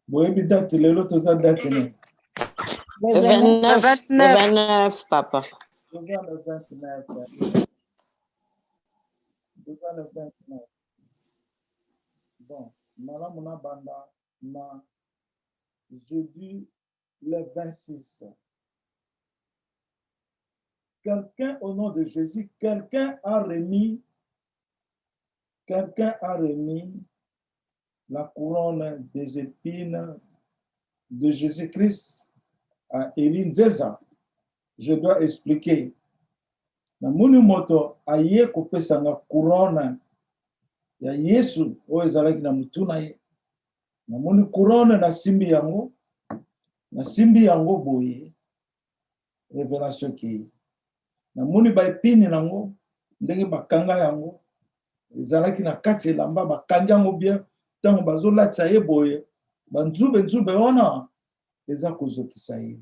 boyebi date lelo toza date ne Le 29, papa. toza le 29 toza le 29 bon malamu na banda na jeudi le 26. Quelqu'un au nom de Jésus, quelqu'un a remis la couronne des épines de Jésus-Christ à Élie Nzeza. Je dois expliquer. Na muni moto aye kopesa nga couronne ya Yesu oyo ezalaki na mutu na ye. Na muni couronne na simbi yango boye révélation ki. Na muni ba épine nango ndenge bakanga yango ezalaki na kati elamba bakanga yango bien tango bazolatisa ye boye banzube wana eza kozokisa ye.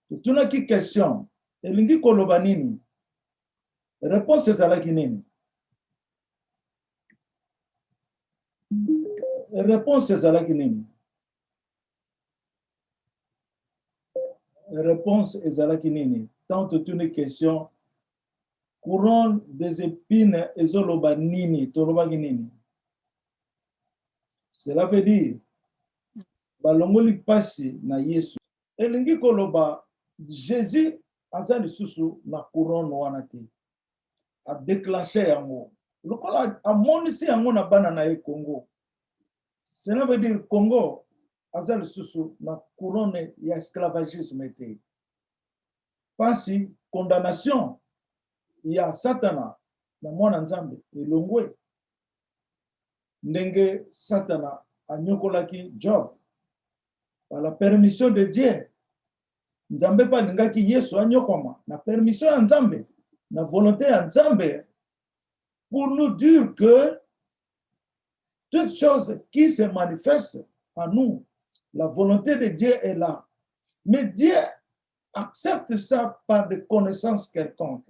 Totunaki question elingi koloba nini? Réponse ezalaki nini? Réponse ezalaki nini? Réponse ezalaki nini? Tant totuni question couronne des épines ezoloba nini? Tolobaki nini? Cela veut dire balongoli pasi na Yesu. Elingi koloba Jésus aza lisusu na couronne wana te. A déclenché yango. Lokola amonisi yango na bana na ye Congo. Cela veut dire Congo aza lisusu na couronne ya esclavagisme te. Pasi condamnation ya Satana na mwana nzambe elongwe. Ndenge Satana anyokolaki Job par la permission de Dieu. Nzambe pa lingaki Yesu anyokoma na permission ya Nzambe, na volonté ya Nzambe, pour nous dire que toute chose qui se manifeste en nous, la volonté de Dieu est là. Mais Dieu accepte ça par des connaissances quelconques.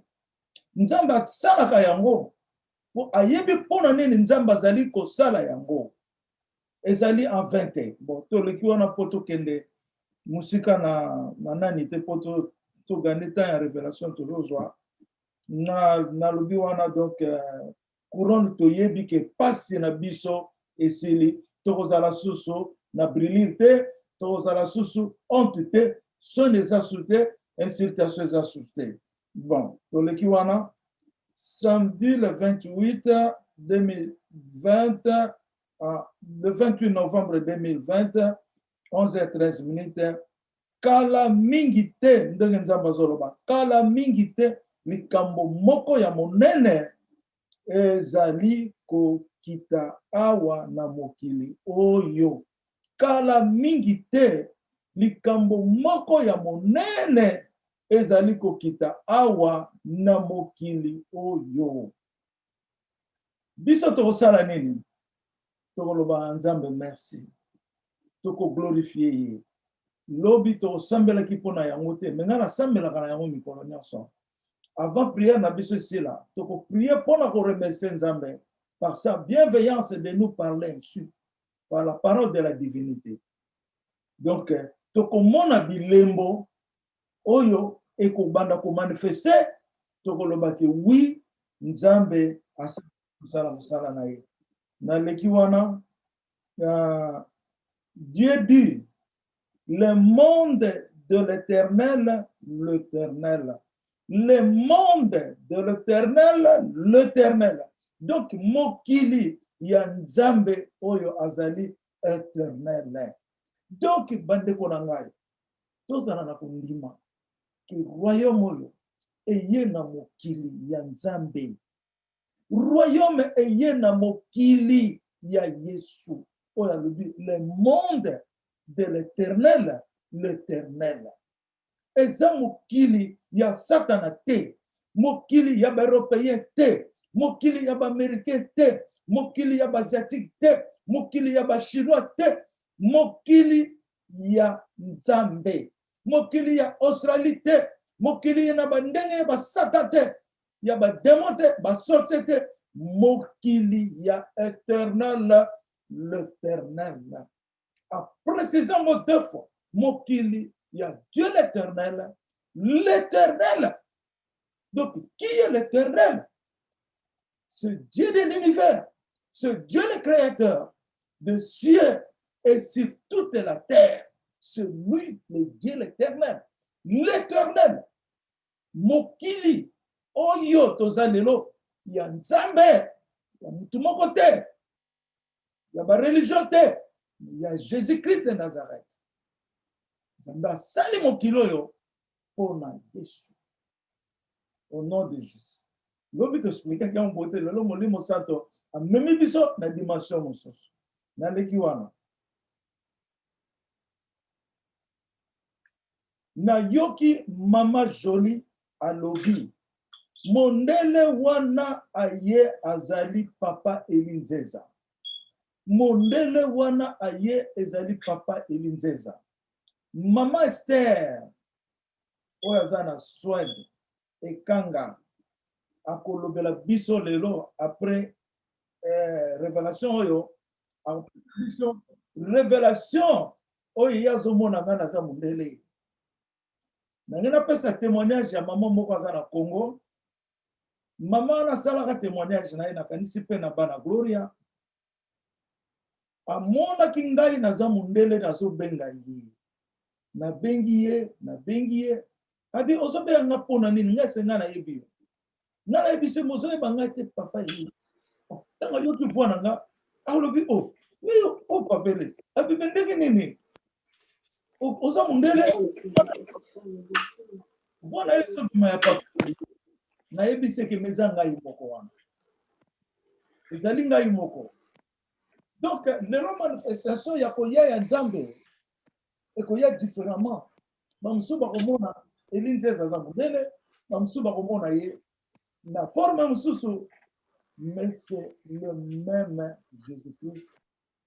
Nzambe asalaka yango po ayebi pona nini Nzambe azali kosala yango. Ezali en 20. Bon, toleki wana poto kende musika na nani te poto to ganeta ya révélation tozozwa na lobi wana donc couronne toyebi ke pasi na biso esili tokozala susu na brûlure te tokozala susu honte te son eza sute insultation eza sute. Bon, toleki wana samedi le 28 2020 le 28 novembre 2020 11h13 minutes. Kala mingi te ndenge Nzambe azoloba. Kala mingi te likambo moko ya monene ezali kokita awa na mokili oyo. Kala mingi te likambo moko ya monene ezali kokita awa na mokili oyo. Biso tokosala nini? Tokoloba Nzambe merci. Toko glorifier ye. Lobi to sambela ki pona yango te. Menga na sambela kana yango mikolo nyonso. Avant prière na biso sila, toko prier pona ko remercier Nzambe par sa bienveillance de nous parler ainsi par la parole de la divinité. Donc toko mona bilembo oyo eko banda ko manifester toko loba ke oui Nzambe asala musala na ye. Na leki wana Dieu dit le monde de l'éternel, l'éternel. Le monde de l'éternel, l'éternel. Donc, mokili ya Nzambe oyo azali éternel. Donc, bande konangai, tozana na kundima, ki royaume oyo, eye na mokili ya Nzambe. Royaume eye na mokili ya Yesu. Oyo le monde de l'éternel, l'éternel. Eza mokili ya Satana te, mokili ya ba européen te, mokili ya ba américain te, mokili ya ba asiatique te, mokili ya ba chinois te, mokili ya Nzambe, mokili ya Australie te, mokili ya ba ndenge ya ba satan te, ya ba démon te, ba sorcier te, mokili ya éternel, l'éternel. a précisé deux fois. Mokili, il y a Dieu l'éternel. L'éternel. Donc, qui est l'éternel? Ce Dieu de l'univers, ce Dieu le créateur de cieux et sur toute la terre, c'est lui le Dieu l'éternel. L'éternel, Mokili, Oyo Tozalelo, il y a Nzambe, il y a Mutumoko te, il y a ma religion te, il y a Jésus-Christ de Nazareth. Nzambe asali mokili oyo pona Yesu. Au nom de Jésus. Lobi t'expliquer qu'il y a un beauté, le molimo santo, a même biso na dimension mosusu. Na leki wana. Na yoki mama Jolie alobi. Mondele wana aye azali papa Elinzeza. Mondele wana aye ezali papa Elinzeza. Mama Esther oyazana Swede ekanga akolobela biso lelo après révélation oyo révélation oyo yazomona nga naza mondele. Nangena pesa témoignage ya maman moko aza na Congo. Maman nasalaka témoignage na ye nakanisi pe na bana Gloria. Amonaki ngai naza mondele nazobenga ye. Nabengi ye. Abi ozobenga nga mpona nini ngai senga na yebi. Nga na yebi se mozoyeba ngai te papa ye. Tanga yoki voix na nga alobi o. Mais o papele. Abi ndenge nini? Oza mondele. Voix na ye sokima ya papa. Na yebi se ke meza ngai moko wana. Ezali ngai moko. Donc, les manifestations, il y a un Nzambe. Et qu'il y a différemment. Mamsuba komona Elinzeza za modele, mamsuba komona ye na forme msusu, mais c'est le même Jésus-Christ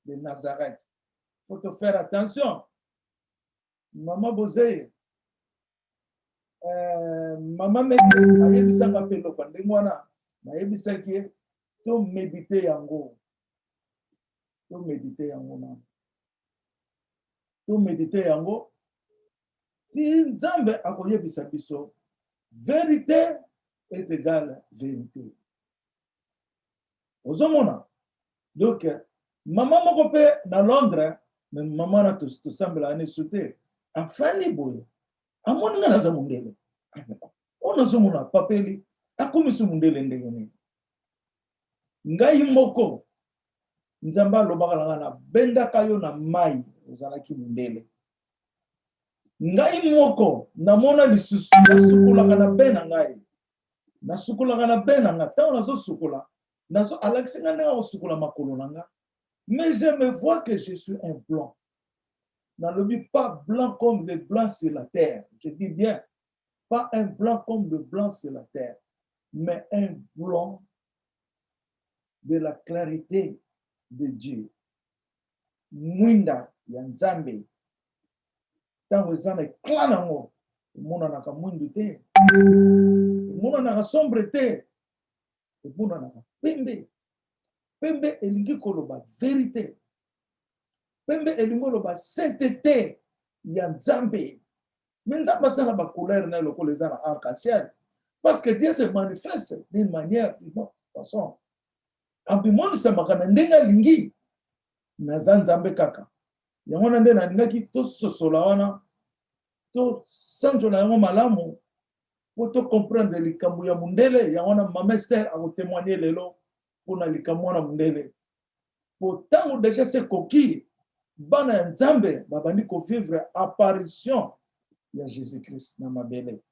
de Nazareth. Il faut te faire attention. Maman Bozé, maman Mette, ayebisanga pelo kwa ndengwana, na yebisaki to méditer yango. To méditer yango na. To méditer yango. Si Nzambe akoyebisa biso, vérité est égale vérité. Ozomona. Donc, maman moko pe na Londres, mais maman na tosambela ane soute, afani boye. Amoni nga naza mondele. Ona zomona papeli, akomisi mondele ndenge nini. Ngai moko, Nzambe alobaka na nga na bendaka yo na mai, ozalaki mondele. Ngai moko namona lisusu nasukulaka na be na ngai. Nasukulaka na be na nga. Tango nazo sukula, nazo alakisi nga ndenge osukula makolo na nga. Mais je me vois que je suis un blanc. Nalobi pas blanc comme le blanc sur la terre. Je dis bien, pas un blanc comme le blanc sur la terre, mais un blanc de la clarité de Dieu. Mwinda ya Nzambe. Tango ezana ekla nango, emonanaka mwindu te, emonanaka sombre te, emonanaka pembe. Pembe elingi koloba vérité. Pembe elingi koloba sainteté ya Nzambe. Mais Nzambe asala ba couleur na lokola eza na arc-en-ciel. Parce que Dieu se manifeste d'une manière, d'une autre façon. Abimonisaka na ndenge alingi. Naza Nzambe kaka. Yango na nde nalingaki tososola wana, tosanzola yango malamu, po to comprendre likambo ya mundele, yango na Mama Esther akotémoigner lelo mpona likambo wana mundele. Po tango déjà se koki, bana ya Nzambe babandi kovivre apparition ya Jésus-Christ na mabele.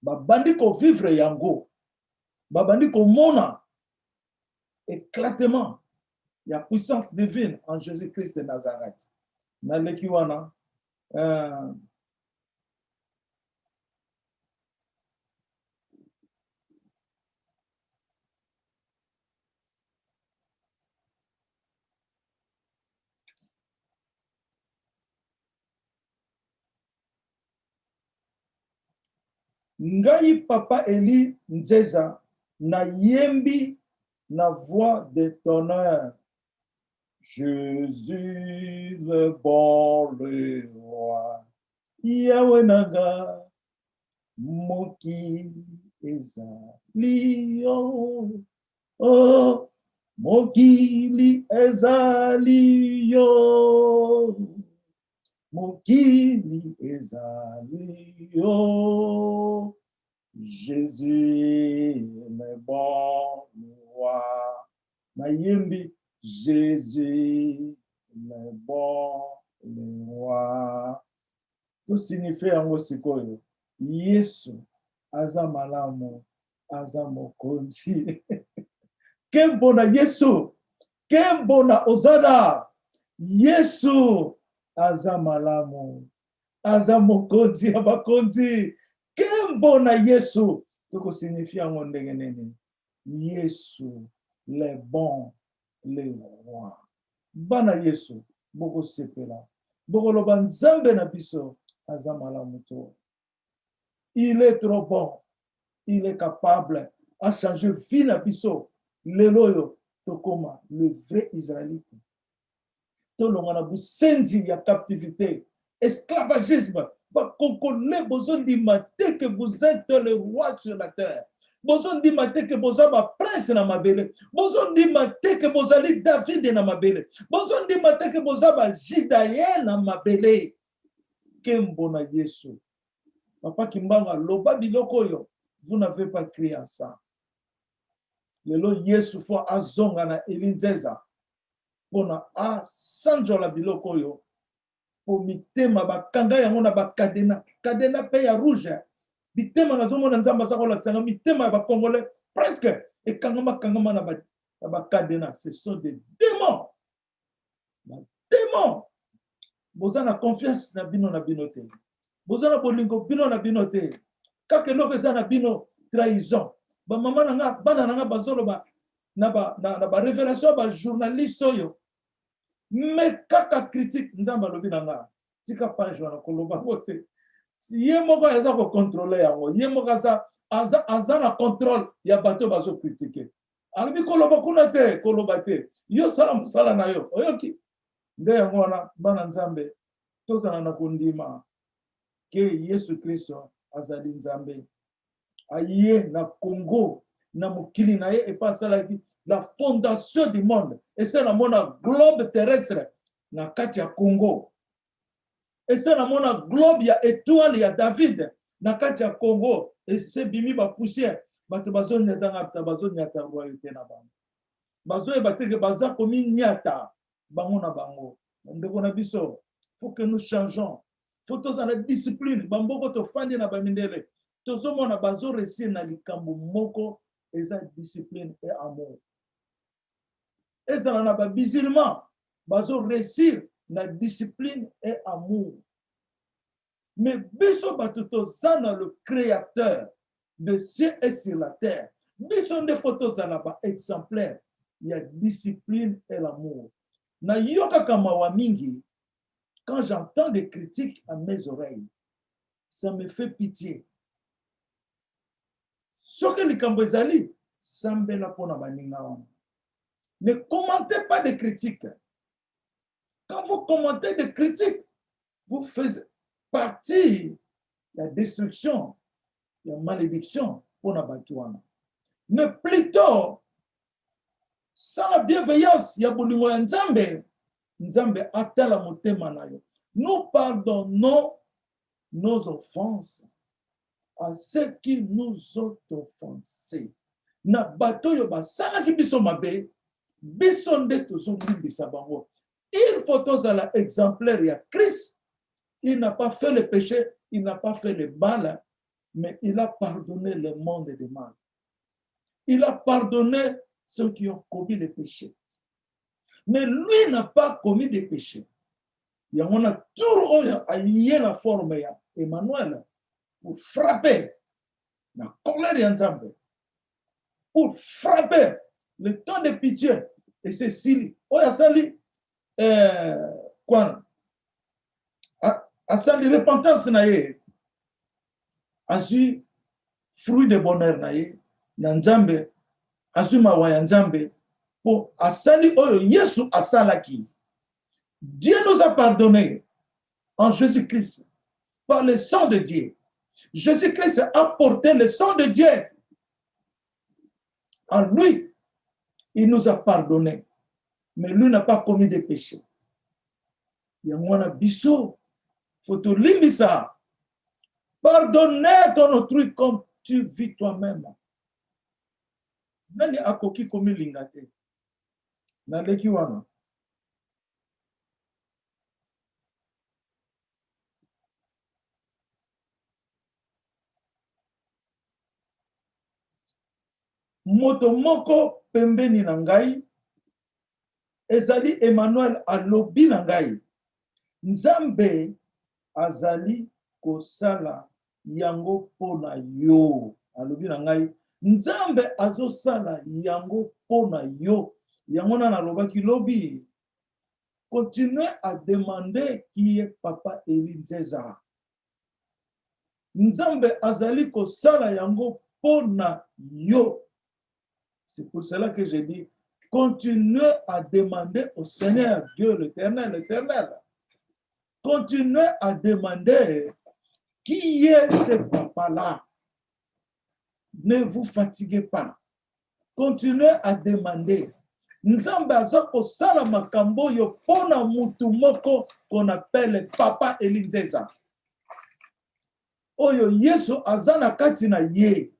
Babandi kovivre yango, babandi komona éclatement il y a puissance divine en Jésus-Christ de Nazareth. Naleki wana ngai papa Eli Nzeza na yembi na voix de tonnerre. Jésus le bon, le roi. Yahweh Naga, Moki ezali yo. Oh, Mokili ezali yo. Mokili ezali yo. Jésus le bon roi. Nayembi, Jésus le bon roi. Tout signifie en sikoyo. Yesu aza malamu, aza mokonzi. Kembo na Yesu, kembo na ozana. Yesu aza malamu, aza mokonzi abakonzi. Kembo na Yesu, toko signifie en ndenge nini. Yesu le bon, le roi. Bana Yesu, boko sepela. Boko loba nzambe na biso aza malamu to. Il est trop bon. Il est capable à changer vie na biso. Leloyo tokoma le vrai Israélite. Tolongana busenzi ya captivité, esclavagisme. Bakokole besoin d'imiter que vous êtes le roi sur la terre. Besoin d'imiter que vous êtes prince na mabele. Besoin d'imiter que vous êtes David na mabele. Besoin d'imiter que vous êtes Jidaël na mabele. Kembo na Yesu. Papa Kimbanga, loba biloko yo, vous n'avez pas crié à ça. Lelo Yesu fo azonga na elinzeza. Pona a sanjola biloko yo. Po mitema bakanga yango na bakadena. Kadena pe ya rouge. Mitema na zomo na nzamba za kola sanga mitema ya bakongole presque et kangama na bakadena. Ce sont des démons. Des démons. Bozana confiance na bino na binote. Bozana bolingo bino na binote. Kake loke za na bino trahison. Ba mama nanga bana nanga bazolo ba na ba révélation ba journaliste yo. Mais kaka critique nzamba lobi nanga. Tika page wana koloba bote. Ye moko aza ko contrôler yango. Ye moko aza na contrôle ya bato bazo critiquer. Albi koloba kuna te koloba te. Yo sala na yo. Oyoki. Nde yango wana bana nzambe tozana na kundima ke Yesu Kristo azali nzambe. Aye na Congo na mokili na ye et pas ça la fondation du monde et c'est la mona globe terrestre na kati ya Congo et c'est la mona globe ya étoile ya David na kati ya Congo et c'est bimi ba poussière bato bazonya danga bazonya ta royauté na bango bazoye bateke baza komi nyata bango na bango ndeko na biso faut que nous changeons faut tous dans la discipline bamboko to fandi na bamindele tozomona bazo réussir na likambo moko eza discipline et amour. Ezala na ba musulman bazo réussir na discipline et amour. Mais biso bato tozana le créateur de cieux et sur la terre. Biso de photos za ba exemplaire, il y a discipline et l'amour. Na yoka kama wa mingi, quand j'entends des critiques à mes oreilles, ça me fait pitié. Ce que les Cambrézali, sambela pona baninga. Ne commentez pas des critiques. Quand vous commentez des critiques, vous faites partie de la destruction, la malédiction pour la batuana. Mais plutôt, sans la bienveillance, il y a beaucoup de Nzambe. Nzambe atala motema na yo. Nous pardonnons nos offenses à ceux qui nous ont offensés. Na bato yo basala ki biso mabe, biso nde tozolimbisa bango. Il faut tozala exemplaire ya Christ. Il n'a pas fait le péché, il n'a pas fait le mal, mais il a pardonné le monde des mal. Il a pardonné ceux qui ont commis les péchés. Mais lui n'a pas commis des péchés. Il y a un tour à la forme ya Emmanuel pour frapper la colère d'Anzambe, pour frapper le temps de pitié. Et c'est Sili. Oh, il y a Sali. Quoi? À Sali, repentance naïe. Asu fruit de bonheur naïe. Nanzambe. Asu mawa Nzambe. pour asali oyo Yesu asalaki. Dieu nous a pardonné en Jésus-Christ par le sang de Dieu. Jésus-Christ a porté le sang de Dieu. En lui, il nous a pardonné. Mais lui n'a pas commis de péché. Il y a un biso. Faut te limbisa. Pardonner ton autrui comme tu vis toi-même. Nani akoki komi lingate. Naleki wana. Moto moko pembeni na ngai ezali Emmanuel alobi na ngai Nzambe azali kosala yango pona yo alobi na ngai Nzambe azosala yango pona yo yango na nalobaki lobi continuez à demander qui est papa Eli Nzeza. Nzambe azali kosala yango pona yo. C'est pour cela que j'ai dit, continuez à demander au Seigneur Dieu l'Éternel, l'Éternel. Continuez à demander qui est ce papa-là. Ne vous fatiguez pas. Continuez à demander. Nzambe azoko sala makambo yo pona mutu moko qu'on appelle papa Eli Nzeza. Oyo Yesu azana kati na ye.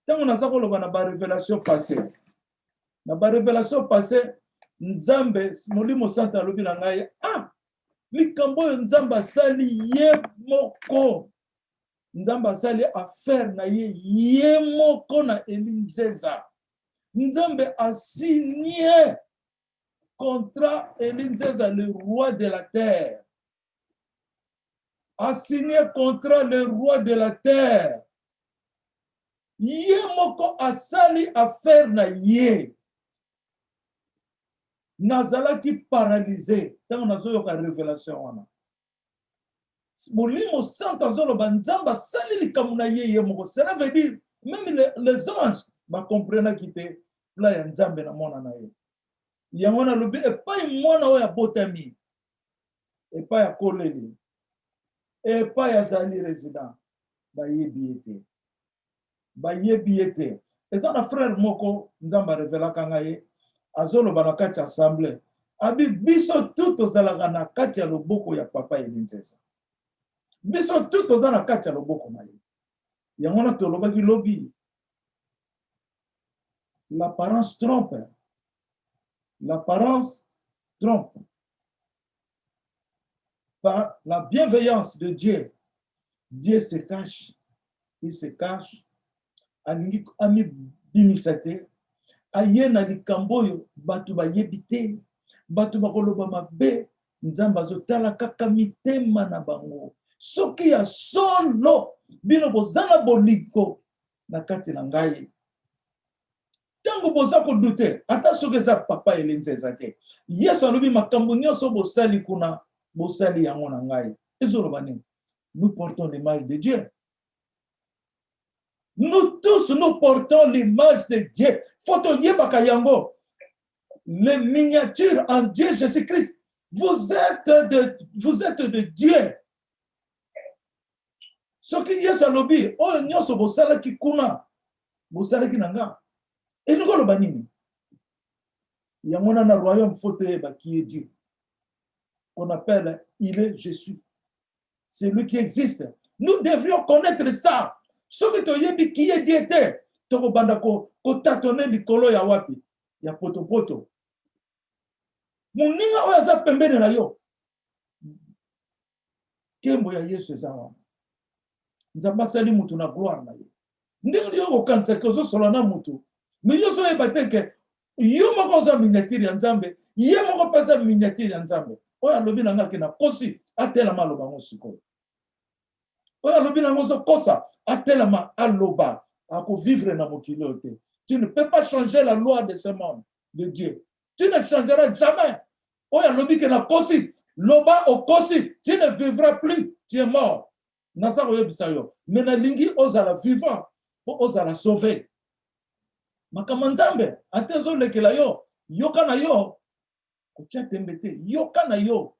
Tant on a ça qu'on a ba révélation passée. Na ba révélation passée, Nzambe molimo santa lobi na ngai likambo yo Nzambe sali ye moko. Nzambe sali affaire na ye moko na Eli Nzeza. Nzambe a signé contrat Eli Nzeza, le roi de la terre. A signé contrat le roi de la terre. Ye moko asali affaire na ye. Nazalaki paralysé. Tant on a zoyo ka révélation wana. Molimo santa zolo banzamba sali likamu na ye moko. Cela veut dire même les anges ba comprendre kite la ya Nzambe na mona na ye. Yango na lobi epai mwana oya botami. Epai ya koleli. Epai ya zali résident. Ba yebi ete. Ba yebi ete. Eza na frère moko Nzamba revela kanga ye. Azolo ba na kati assemblée. Abi biso tout ozalaka na kati ya loboko ya papa Eli Nzeza. Biso tout oza na kati ya loboko na ye. Yango na tolobaki lobi. L'apparence trompe. L'apparence trompe. Par la bienveillance de Dieu, Dieu se cache. Il se cache. Alingi ami bimisate. Ayena likamboyo batu ba yebite. Batu ba koloba mabe. Nzamba zotala kaka mitema na bango. Soki ya solo. Bino bozana boliko. Na kati na ngai. Tango boza ko douter. Ata soki za papa Eli Nzeza te. Yesu alobi makambo nyonso bosali kuna. Bosali yango na ngai. Ezoloba nini? Nous portons l'image de Dieu. Nous tous, nous portons l'image de Dieu. Foto yebaka yango. Les miniatures en Dieu Jésus-Christ. Vous êtes de Dieu. Ce qui est sur l'obi, oh nyonso bosala ki kuna. Bosala ki nanga. Et nous le banini. Yamona na royaume foto yeba qui est Dieu. Qu'on appelle il est Jésus. C'est lui qui existe. Nous devrions connaître ça. Ce que tu yebi qui est Dieu te. Toko bandako ko tatone likolo ya wapi. Ya poto poto. Muninga oya za pembene na yo. Kembo ya Yesu zawa. Nzamba sali mutu na gloire na yo. Ndingo yo ko kanisa ko zo solo na mutu. Mais yo so ebateke yo moko za miniature ya Nzambe, ye moko pasa miniature ya Nzambe. Oya lobi na ngaki na kosi atela maloba ngosiko. Oya lobi na ngoso kosa atela ma aloba ako vivre na mokilo te. Tu ne peux pas changer la loi de ce monde de Dieu. Tu ne changeras jamais. Oya lobi ke na kosi loba o kosi, tu ne vivras plus, tu es mort. Nasa ko yebisa yo. Mena lingi ozala vivant, ozala sauvé. Makambo Nzambe atezo lekela yo yoka na yo kotia tembe te yoka na yo.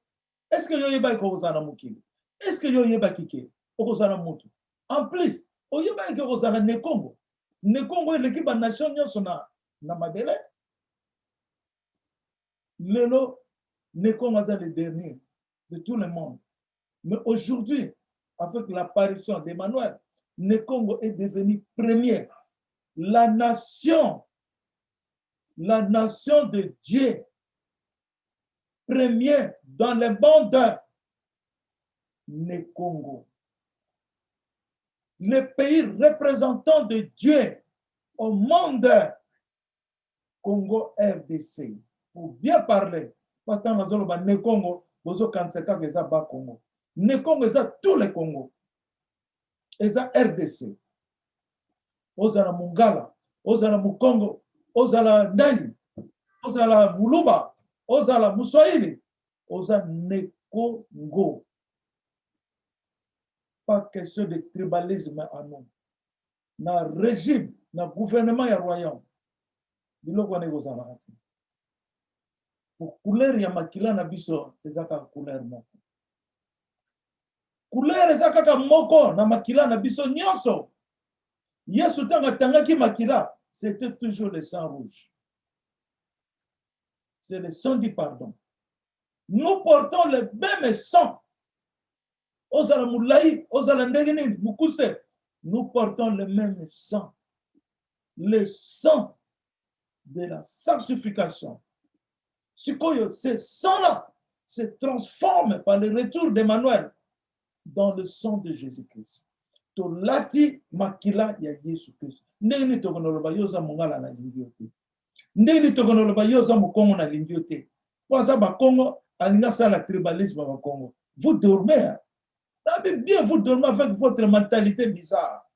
Est-ce que yo yeba ko kozala mokili? Est-ce que yo yeba kike okozala moto? En plus oyeba ke kozala ne Congo. Ne Congo eleki ba nation nyonso na mabele. Lelo ne Congo aza le dernier de tout le monde. Mais aujourd'hui, avec l'apparition d'Emmanuel, ne Congo est devenu premier. La nation de Dieu, premier dans les mondes, ne Congo. Le pays représentant de Dieu au monde, Congo RDC. Pour bien parler, maintenant, nous allons ne Congo, nous allons Congo. Ne Congo, c'est tous les Congo. Et ça RDC. Ozala Mungala, Ozala Mukongo, Ozala Ndani, Ozala Muluba, Ozala Muswahili, Ozala ne Congo. Pas question de tribalisme à nous. Na régime, na gouvernement et royaume. Biloko wane kozala ati. Pour couleur ya makila na biso, ezaka couleur moko. Couleur ezaka moko na makila na biso nyonso. Yesu tangaki makila, c'était toujours le sang rouge. C'est le sang du pardon. Nous portons le même sang. Ozala moulaï, ozala ndegeni, mukuse. Nous portons le même sang. Le sang de la sanctification. Ce sang-là se transforme par le retour d'Emmanuel dans le sang de Jésus-Christ. To lati makila ya Yesu Christ. Ndeni tokonoloba yoza mongala na lingiote. Ndeni tokonoloba yoza mukongo na lingiote. Waza ba Congo alinga sala tribalisme ba Congo. Vous dormez. Bien vous dormez avec votre mentalité bizarre.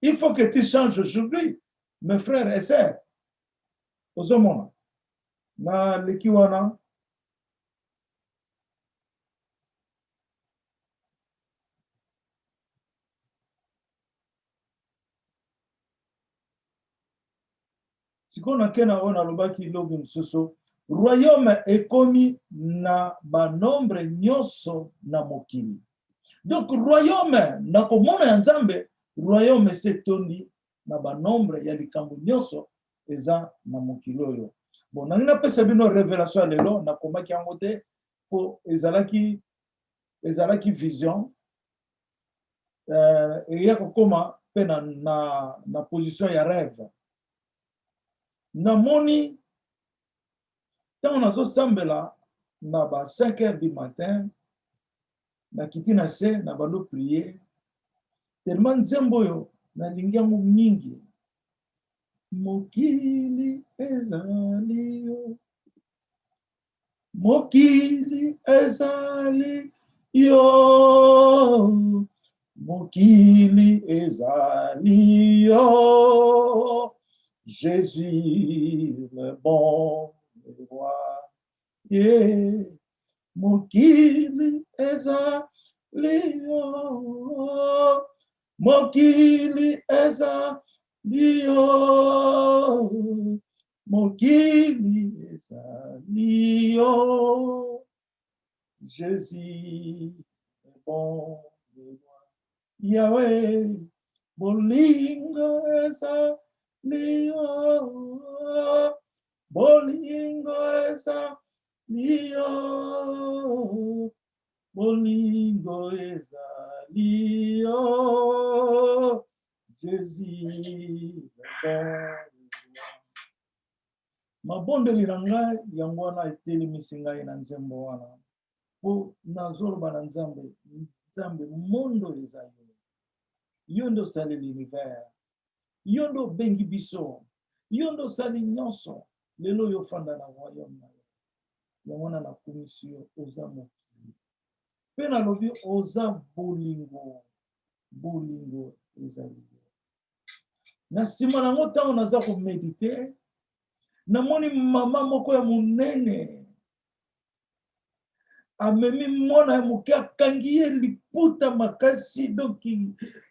Il faut que tu changes aujourd'hui, mes frères et sœurs. Ozomona. Na lekiwana. Sikona kena ona lobaki lobi msusu. Royaume ekomi na ba nombre nyoso na mokili. Donc royaume na komona ya Nzambe, royaume setondi na ba nombre ya likambo nyoso eza na mokili oyo. Bon, nangina pesa bino révélation lelo na komaki yango te po ezalaki vision ya kokoma pe na position ya rêve. Namoni tant nazo sambela na ba 5 heures du matin na kiti na se na bando prier tellement nzembo yo na lingiango mingi mokili ezali yo mokili ezali yo mokili ezali yo Jésus le bon roi yeah. Mokili ezali yo mokili ezali yo mokili ezali yo Jésus le bon roi Yahweh bolingo ezali yo bolingo ezali yo bolingo ezali yo Jésus mabondeli na ngai yango wana etelemisi ngai na nzembo wana po nazoloba na Nzambe mondo eza yo ndo osali l'univers yo ndo obengi biso yo ndo osali nyonso lelo yo ofanda na royaume na yo yango wana nakomisi yo oza mokili mpe nalobi oza bolingo ezali yo na nsima nango ntango naza komedite namoni mama moko ya monene amemi mwana moke akangi ye liputa makasi donc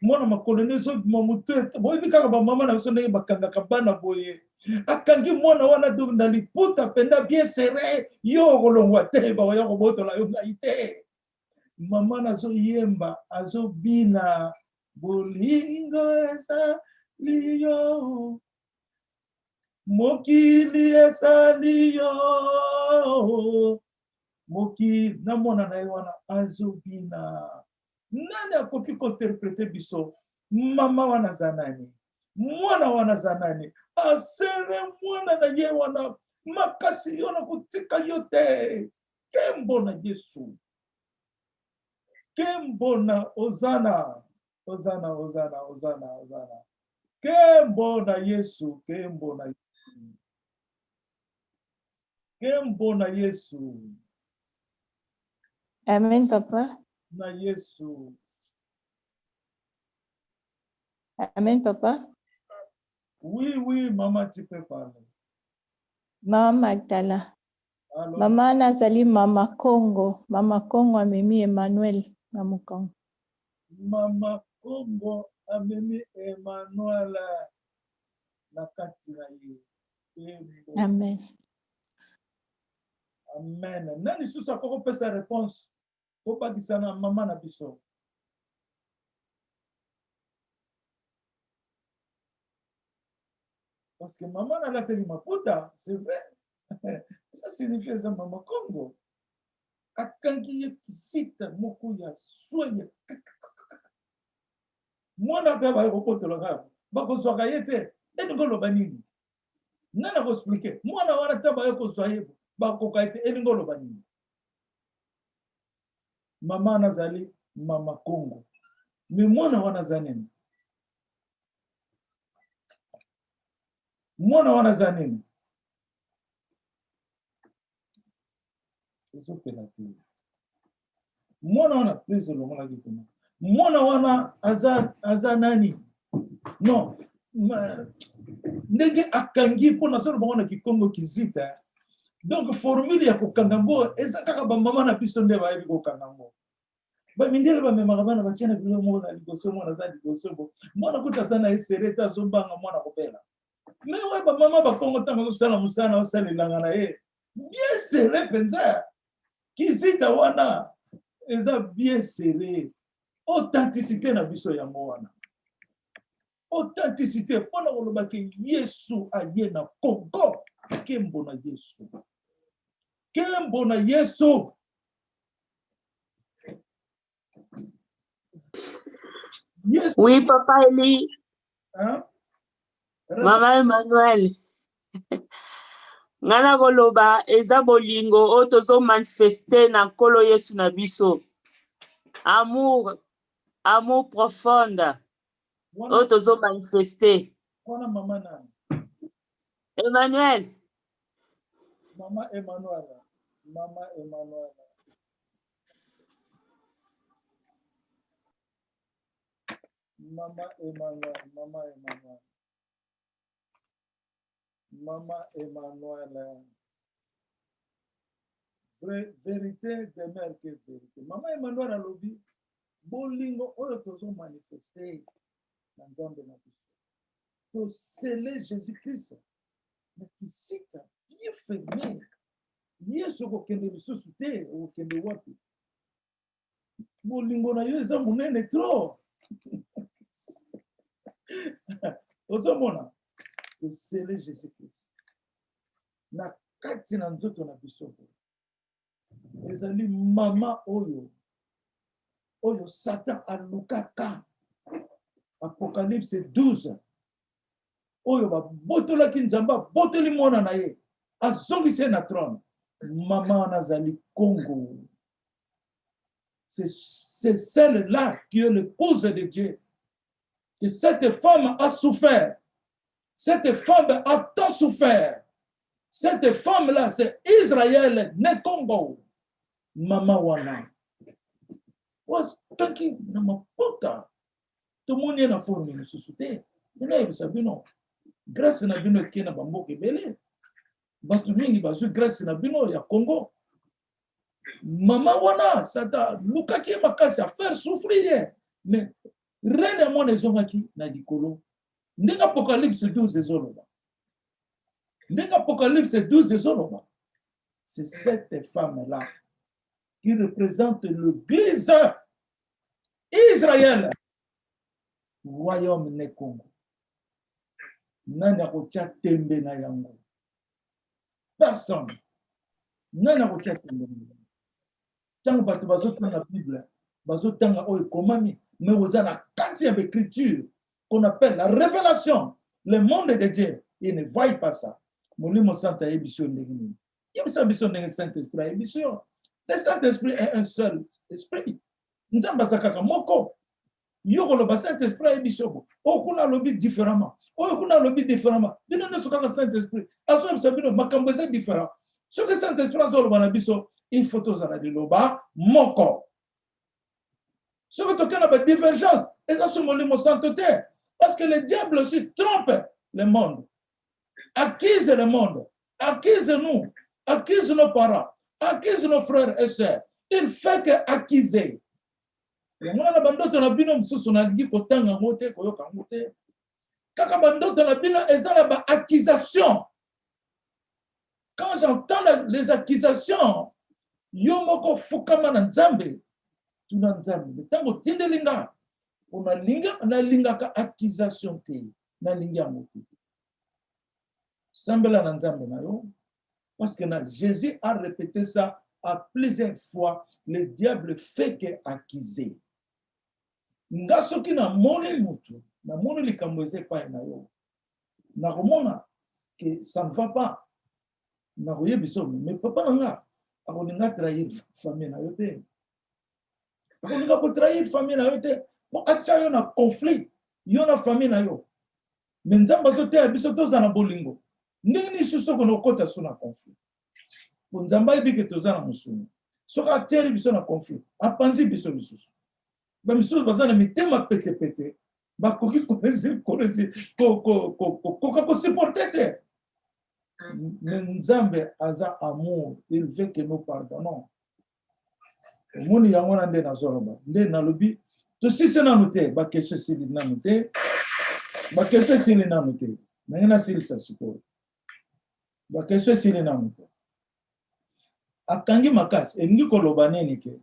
mwana makoloni so mamutu boyebi kaka bamama na biso ndenge bakangaka bana boye akangi mwana wana donc na liputa penda bien serré yo okolongwa te bakoya kobotola yo ngai te mama nazoyemba azobina bolingo esali yo mokili esali yo moki na mwana na ye wana azobina nani akoki kointerprete biso mama wana za nani mwana wana za nani asere mwana na ye wana makasi yo na kotika yo te kembo na Yesu kembo na ozana ozana ozana ozana ozana kembo na Yesu kembo na Yesu kembo na Yesu. Amen, papa. Na Yesu. Amen, papa. Oui, oui, maman, tu peux parler. Mama Magdala. Alors, Mama nazali Mama Congo. Mama Congo amemi Emmanuel na Mukongo. Mama Congo amemi Emmanuel na kati na ye. Amen. Amen. Nani susa koko pesa réponse ko bakisa na mama na biso. Parce que maman na la teli maputa, c'est vrai. Ça signifie ça Mama Congo. Akangi ye kisita moko ya soya. Mwana te ba ko potolo ga. Ba ko soka yete. Eni ngolo banini. Nana ko expliquer. Mwana wana te ba ko soye. Ba ko ka yete eni ngolo banini. Mama nazali Mama Congo. Mais mwana wana zanini. Mwana wana zanini. Mwana wana please longola kituna. Mwana wana aza nani? Non. Ndenge akangi pona solo bangona kikongo kizita. Donc formule ya kokangango eza kaka ba mama na biso nde ba yebi kokangango. Ba mindele ba memaka bana batiana bilo mo na liboso mwana za liboso bo. Mwana kuta sana esereta zombanga mwana kopela. Mais ouais ba mama ba kongo tanga ko sala musana o sala langa na ye. Bien serré penza. Kizita wana eza bien serré. Authenticité na biso ya wana. Authenticité pona koloba ke Yesu aye na Congo. Kembo na Yesu. Kembo na Yesu. Yes. Oui, Papa Eli. Hein? Mama Emmanuel. Ngana koloba eza bolingo o tozo manifester na nkolo Yesu na biso. Amour profonde. O tozo manifester. Wana mama na. Emmanuel. Mama Emmanuel. Mama Emmanuel. Mama Emmanuel. Mama Emmanuel. Mama Emmanuel. Vérité demeure que vérité. Mama Emmanuel a lobby. Bolingo oyo tozo manifester na nzambe na biso. To sceller Jésus-Christ. Na kisika bien fermé. Yesu kokende lisusu te okende wapi. Bolingo na yo eza munene trop. Ozomona to sceller Jésus-Christ. Na kati na nzoto na biso. Ezali mama oyo Satan alukaka. Apocalypse 12. Oyo ba botolaki nzamba botoli mwana na ye. Azongise na trône. Maman nazali Congo. C'est celle-là qui est l'épouse de Dieu. Et cette femme a souffert. Cette femme a tant souffert. Cette femme-là, c'est Israël, né Congo. Maman wana. Tanki na maputa. Tout le monde est en forme de société. Grâce na bino kena bamboke belé. Batu mingi bazu grâce na bino ya Congo. Maman wana, Satan, Luka qui est makasi à faire souffrir. Mais, rien de mon ezongaki na dikolo. Ndenge Apocalypse 12 ezoloba. Ndenge Apocalypse 12 ezoloba. C'est cette femme-là qui représente l'Église Israël. Royaume ne Congo. Nana kotia tembe na yango. Personne. Nana kotia tembe na yango. Tant que tu vas la Bible, bazotanga oyo komami, mais vous avez la quatrième écriture qu'on appelle la révélation, le monde de Dieu. Il ne voit pas ça. Molimo Santa émission de Guinée. Il y a une mission de Saint-Esprit émission. Le Saint-Esprit est un seul esprit. Nous avons basaka moko. Yoko le Saint-Esprit émission. Oh, qu'on a lobby différemment. Oh, qu'on a lobby différemment. Nous ne sommes pas Saint-Esprit. Aso msabino makamboze différent. Ce que Saint-Esprit a zolo banabiso. Il faut tous aller loba moko. Ce que tu as la divergence, et ça c'est mon sainteté. Parce que le diable aussi trompe le monde, accuse le monde, accuse nous, accuse nos parents, accuse nos frères et sœurs. Il fait que accuser. Et moi, la bandote na bino msusu na ligi kotanga mote koyoka mote. Kaka bandote na bino ezala ba accusation. Quand j'entends les accusations, yomoko fukama na nzambe tuna nzambe tango tindelinga ona linga na linga ka accusation te na linga moto sambela na nzambe na yo parce que Jésus a répété ça à plusieurs fois. Le diable fait que accuser ngasoki na moni mutu na moni likambo pa na yo na komona que ça ne va pas na koyebiso mais papa nanga akolinga trahir famille na yote akolinga ko trahir famille na yote po acha yo na conflit yo na famille na yo menzamba zote abiso toza na bolingo ndeni suso ko nokota so na conflit po nzamba ibike toza na musuni soka teri biso na conflit apanzi biso bisusu ba miso bazana mitema pete pete ba koki ko supporter te. Nzambe aza amour, il veut que nous pardonnons. Moni yangona nde na zoroba, nde na lobi, to si se na note, ba kesho sili na note, ba kesho sili na note. Nangena sili sa siko. Ba kesho sili na note. Akangi makasi, engi koloba neni ke.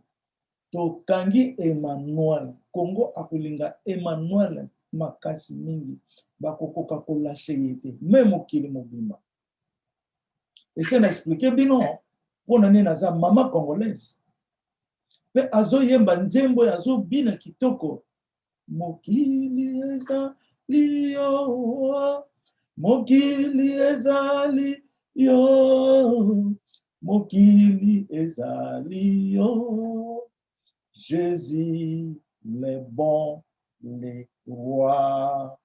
To kangi Emmanuel, Congo akulinga Emmanuel makasi mingi, ba kokoka ko lâcher yete, même okili mobimba. Et ça n'a expliqué bino pour nani naza mama congolaise. Pe azo yemba nzembo azo bina kitoko. Mokili ezali yo, mokili ezali yo, mokili ezali yo. Jésus le bon, le roi.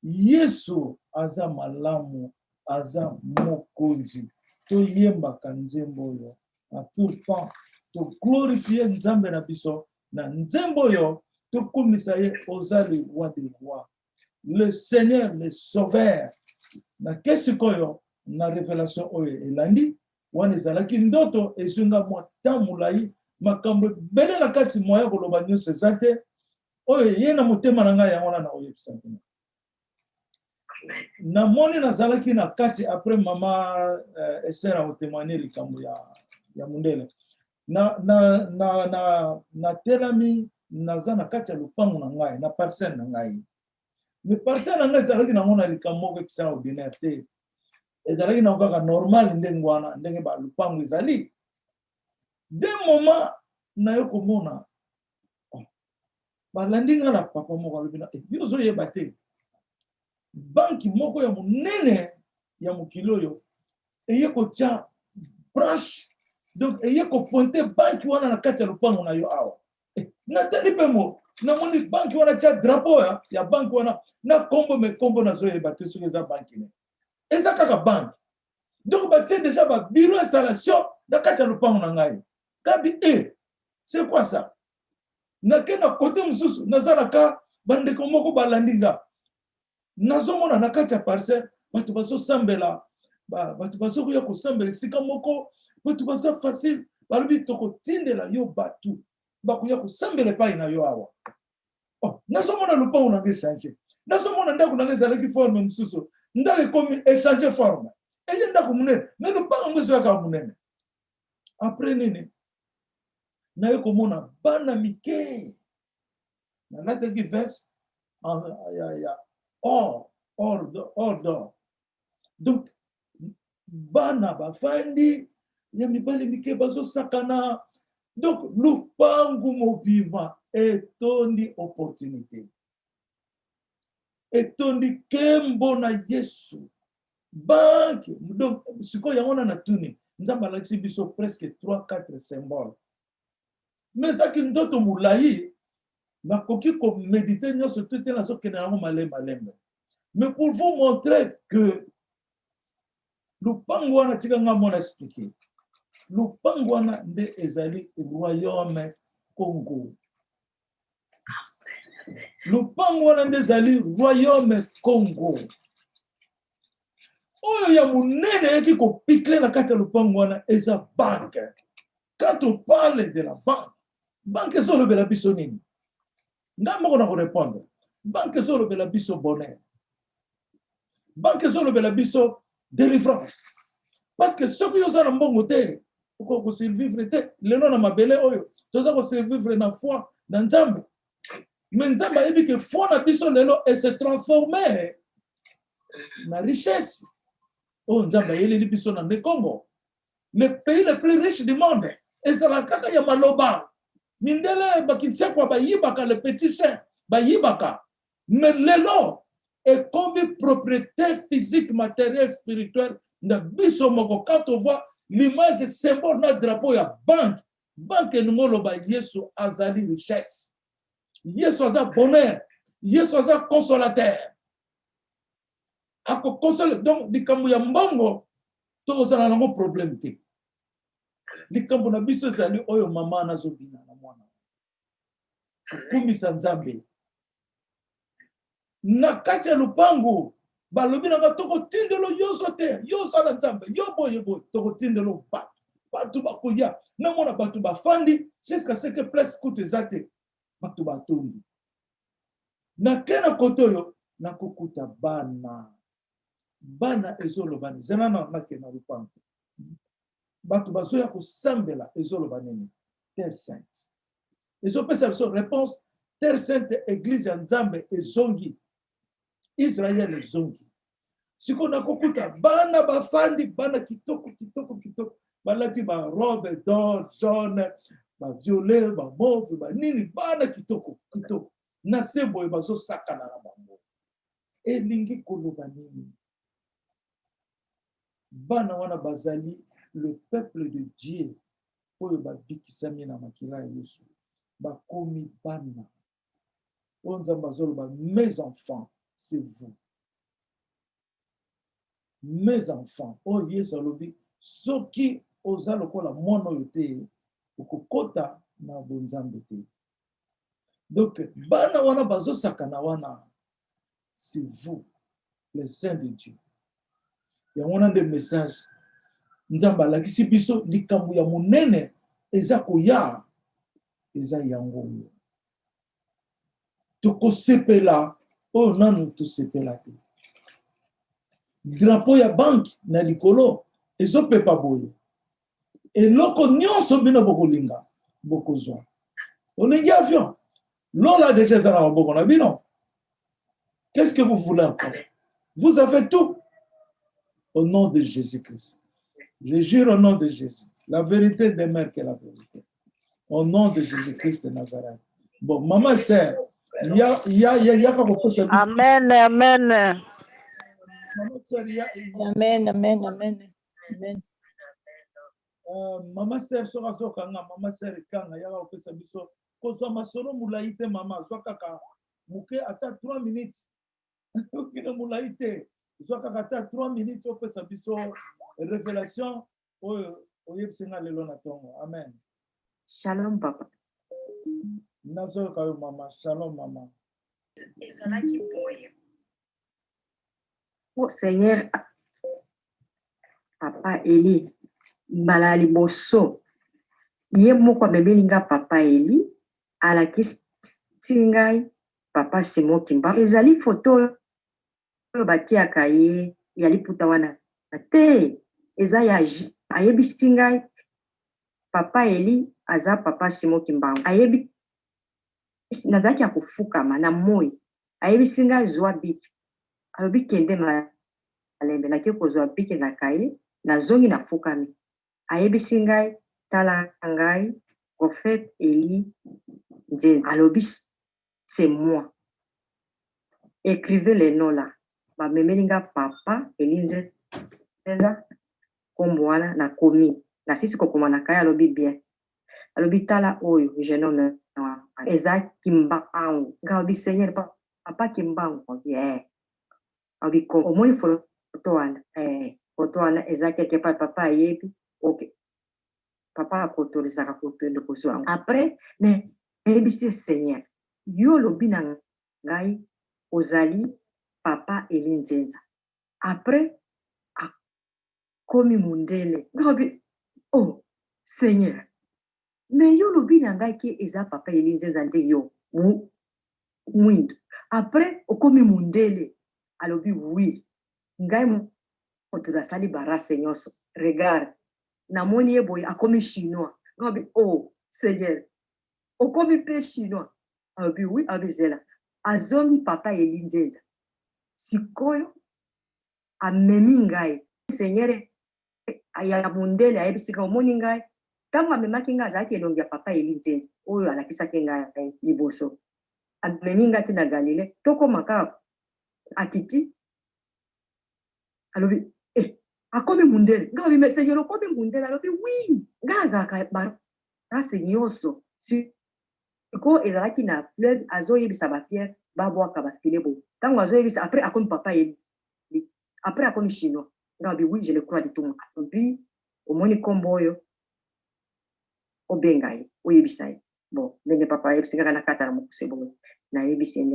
Yesu aza malamu, aza mokonzi. To yemba kanzembo yo à tout le temps to glorifier nzambe na biso na nzembo yo to kumisa ye ozali roi des rois, le Seigneur, le sauveur. Na kesi koyo na révélation oyo elandi wana ezalaki ndoto ezunga mwa tamulai makambo bele na kati moya koloba nyonso eza te oyo ye na motema na ngai yango na oyebisa te. Na moni nazalaki na kati après mama esera o témoigner likambo ya mundele na telami naza na kati ya lupango na ngai na parcelle na ngai mais parcelle na ngai ezalaki na mona likambo ko kisana ordinaire te ezalaki na kaka normal ndenge wana ndenge ba lupango ezali de moment na yo komona balandi nga na papa moko alobina yozo yeba te banki moko ya munene ya mokili oyo eye kotia branche donc eye kopointe banki wana na kati ya lupango na yo awa natali mpe mo namoni banki wana tia drapeau ya banki wana na kombo me kombo nazoyeba te soki eza banki ne eza kaka banki donc batie déjà ba bureau installation na kati ya lupango na ngai kabi c'est quoi ça nakenda kote mosusu nazalaka bandeko moko balandi nga nazomona na kati ya parcelle bato bazosambela bato bazokuya kosambela esika moko bato baza facile balobi tokotindela yo batu bakoya kosambela epai na yo awa. Oh, nazomona lupango nanga echange, nazomona ndako nanga ezalaki forme mosusu, ndako ekomi echange forme, eye ndako monene, me lupango ngo ezoyaka monene. Après nini naye komona bana mike nalataki veste ya or d'or. Donc bana bafandi ya mibali mike bazosakana. Donc lupangu mobima etondi opportunité, etondi kembo na Yesu banque. Donc siko yango na tuni nzamba alakisi biso presque 3-4 symboles, mais zaki ndoto mulayi nakoki ko méditer nyonso tete na sokene yango malembe. Mais pour vous montrer que lupangu wana tika nga mona expliquer, lupangu wana nde ezali royaume Congo. Lupangu wana nde ezali royaume Congo. Oyo ya munene yaki ko pikle na kati ya lupangu wana eza banque. Quand on parle de la banque ezolobela biso nini? Nga moko na ko répondre. Banque ezolobela biso bonheur. Banque ezolobela biso délivrance. Parce que ce qui oza na mbongo te, ko survivre te, lelo na mabele oyo, toza ko survivre na foi na Nzambe. Mais Nzambe ayebi que foi na biso lelo et se transformer na richesse. Oh Nzambe ayeli biso na Congo, le pays le plus riche du monde. Et ça la kaka ya maloba. Mindele bakitsekwa bayibaka le petit chien, bayibaka. Mais lelo est comme propriété physique, matérielle, spirituelle. Quand on voit l'image symbole de drapeau, il y a banque. Banque et nous loba Yesu azali richesse. Yesu aza bonheur. Yesu aza consolateur. Ako console donc likambo ya mbongo to ozala nango problème te. Likambo na biso ezali oyo mama nazobina na mwana. Kumisa Nzambe. Na kati ya lupango balobi nanga tokotindelo yoso te, yoso na Nzambe, yo boye tokotindelo batu bakoya, na mona batu bafandi jusqu'à ce que place coûte ezate batu batondi. Na kena kotoyo na kokuta bana ezoloba ni zena na kena lupango. Batu bazoya kosambela ezoloba nini? Terre sainte. Ezopesa biso réponse, Terre sainte église ya Nzambe ezongi. Israël ezongi. Siko na kokuta bana bafandi bana kitoko balati ba robe d'or jaune ba violet ba mauve ba nini bana kitoko na sebo bazo sakana na bango elingi koloba nini bana wana bazali le peuple de Dieu oyo babikisami na makila ya Yesu bakomi bana onza bazoloba mes enfants c'est vous. Mes enfants, oh Yesu alobi, soki oza lokola mwana oyo te, okokota na bonzambe te. Donc, bana wana bazo sakana wana, c'est vous, les saints de Dieu. Ya wana de message, Nzambe alakisi biso likambo ya monene eza koya, eza yango. Tokosepela, oh nanu tosepela te. Drapeau ya banque na likolo ezopepa boye eloko nyonso bino bokolinga bokozwa olingi avion lola déjà ezala maboko na bino. Qu'est-ce que vous voulez encore? Vous avez tout au nom de Jésus-Christ. Je jure au nom de Jésus, la vérité demeure que la vérité, au nom de Jésus-Christ de Nazareth. Bon, maman sœur, il y a Amen, amen. Amen. Mama sœur soka soka nga mama sœur kanga ya ko pesa biso ko zo masolo mulaite mama zo kaka muke ata 3 minutes okina mulaite zo kaka ata 3 minutes o pesa biso révélation oyebsinga lelo na tongo. Amen. Shalom papa. Nazo ka mama, shalom mama. Ezalaki boye. Oh Seigneur, Papa Eli, mbala liboso, ye moko amemeli nga papa Eli alakisi ngai papa Simon Kimba ezali photo oyo batiaka ye ya liputa wana te eza ya ayebisi ngai papa Eli aza papa Simon Kimbangu ayebi nazalaki ya kofukama na moi ayebisi ngai zwa biki alobi kende malembe nake kozwa biki na kaye nazongi nafukami ayebisi ngai tala ngai prophète Eli Nzenza alobi c'est moi écrivez les noms là bamemeli nga papa Eli Nzenza kombo wana nakomi nasisi kokoma na kaye alobi bien alobi tala oyo jeune homme eza Kimbangu nga alobi seigneur papa Kimbangu alobi omoni photo wana eza quelque part papa ayebi ok papa akotorisaka kokende kozwa après mais ayebisi seigneur yo olobi na ngai ozali papa Eli Nzenza après akomi mundele nga alobi oh seigneur mais yo olobi na ngai ke eza papa Eli Nzenza nde yo mwindo après okomi mundele alobi oui ngai moto nasali barase nyonso regarde namoni ye boye akomi chinois alobi oh seigneur okomi mpe chinois alobi oui alobi zela azongi papa Eli Nzenza sikoyo amemi ngai seigneur ya mundele ayebisi ngai omoni ngai ntango amemaki ngai azalaki elongi ya papa Eli Nzenza oyo alakisaki ngai liboso amemi ngai te na Galile tokoma kaka akiti alobi akomi mundele nga alobi mais seigneur okomi mundele alobi oui nga azalaka barase nyonso siko ezalaki na fleuve azoyebisa bapierre babwaka bafile boye ntango azoyebisa après akomi papa Eli après akomi chinois nga alobi oui je le crois de tout alobi omoni kombo oyo obenga ye oyebisa ye bon ndenge papa ayebisi nga na kata na mokuse boye nayebisi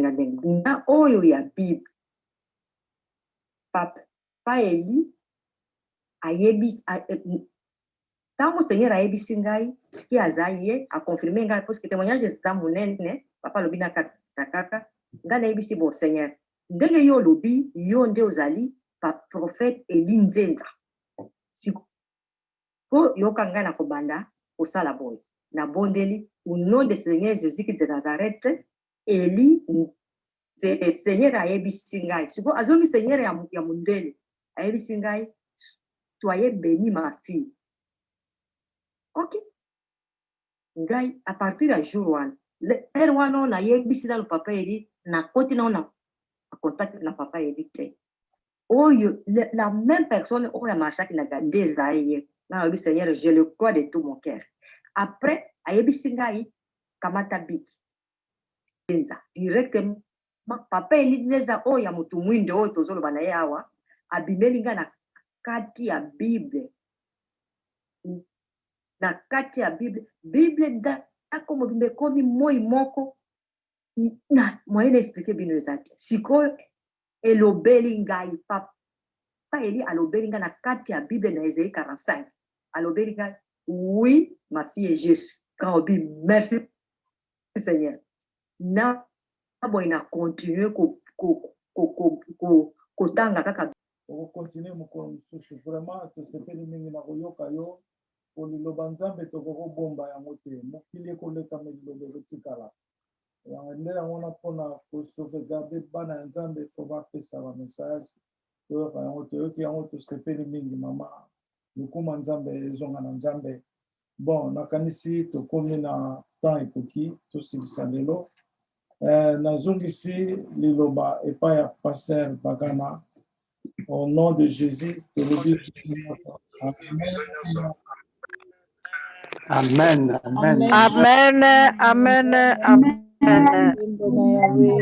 nga ndenge na oyo ya bible papa Eli ayebisi ntango seigneur ayebisi ngai ke aza ye akonfirme ngai parce que témoignage eza monene papa alobi na kaka ngai nayebisi bon seigneur ndenge yo olobi yo nde ozali prophète Eli Nzenza siko yoka ngai na kobanda kosala boye nabondeli au nom de seigneur Jésus-Christ de Nazareth Eli seigneur ayebisi ngai siko azongi seigneur ya mundele ayebisi ngai soyez béni ma fille ok ngai à partir ya jour wana l'heure wana nayebisi na papa Eli nakoti na contact na papa Eli te oyo la même personne oyo amarchaki na nde ezali ye na alobi seigneur je le crois de tout mon cœur après ayebisi ngai kamata biki Nzenza directement papa Eli Nzenza oyo ya motu mwindo oyo tozoloba na ye awa abimeli ngai na kati ya bible ndako mobimba ekomi moi moko na moyen expliquer bino eza te sikoyo elobeli ngai papa Eli alobeli ngai na kati ya bible na Esaïe 45 alobeli ngai oui ma fille Jésus quand obi merci Seigneur na boy na continuer kotanga kaka okokontinue mokolo mosusu vraiment tosepeli mingi na koyoka yo koliloba nzambe tokokobomba yango te mokili ekolekama liloba ekotikala yango nde yango na mpona kosauvegarde bana ya nzambe fo bapesa bamessage toyoka yango toyoki yango tosepeli mingi mama lokuma nzambe ezonga na nzambe bon nakanisi tokomi na temps ekoki tosilisa lelo nazongisi liloba epai ya paster Bagana au nom de Jésus Amen. Amen. Amen. Amen. Amen. Amen. Amen.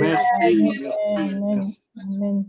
Merci. Amen. Amen.